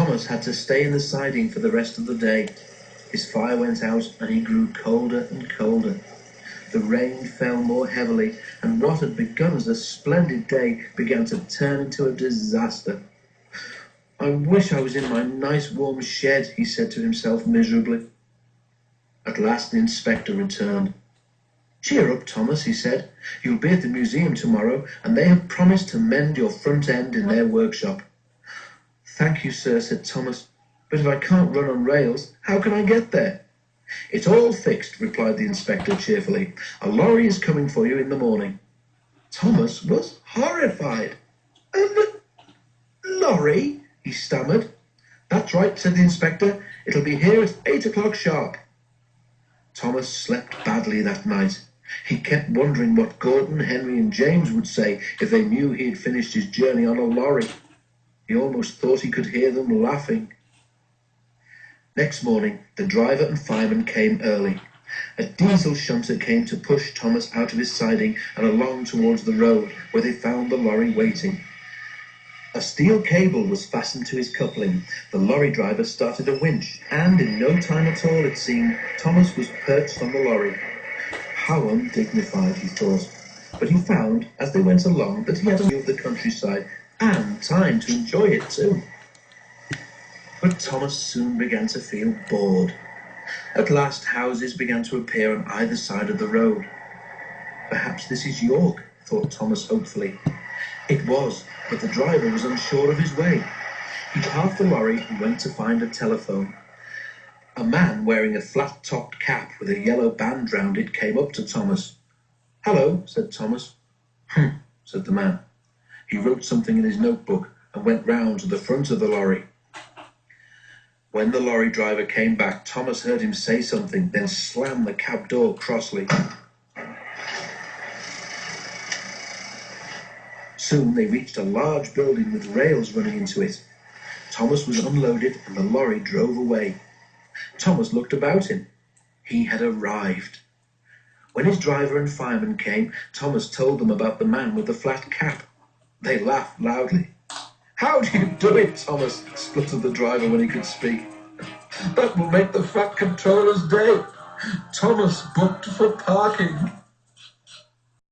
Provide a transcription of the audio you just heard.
Thomas had to stay in the siding for the rest of the day. His fire went out and he grew colder and colder. The rain fell more heavily, and what had begun as a splendid day began to turn into a disaster. "I wish I was in my nice warm shed," he said to himself miserably. At last the inspector returned. "Cheer up, Thomas," he said. "You'll be at the museum tomorrow, and they have promised to mend your front end in their workshop." "Thank you, sir," said Thomas, "but if I can't run on rails, how can I get there?" "It's all fixed," replied the inspector cheerfully. "A lorry is coming for you in the morning." Thomas was horrified. "A lorry?" he stammered. "That's right," said the inspector. "It'll be here at 8 o'clock sharp." Thomas slept badly that night. He kept wondering what Gordon, Henry, and James would say if they knew he had finished his journey on a lorry. He almost thought he could hear them laughing. Next morning, the driver and fireman came early. A diesel shunter came to push Thomas out of his siding and along towards the road, where they found the lorry waiting. A steel cable was fastened to his coupling. The lorry driver started a winch, and in no time at all, it seemed, Thomas was perched on the lorry. How undignified, he thought. But he found, as they went along, that he had a view of the countryside, and time to enjoy it too. But Thomas soon began to feel bored. At last houses began to appear on either side of the road. "Perhaps this is York," thought Thomas hopefully. It was, but the driver was unsure of his way. He parked the lorry and went to find a telephone. A man wearing a flat-topped cap with a yellow band round it came up to Thomas. "Hello," said Thomas. Said the man. He wrote something in his notebook and went round to the front of the lorry. When the lorry driver came back, Thomas heard him say something, then slam the cab door crossly. Soon they reached a large building with rails running into it. Thomas was unloaded and the lorry drove away. Thomas looked about him. He had arrived. When his driver and fireman came, Thomas told them about the man with the flat cap. They laughed loudly. "How do you do it, Thomas?" spluttered the driver when he could speak. "That will make the fat controller's day. Thomas booked for parking."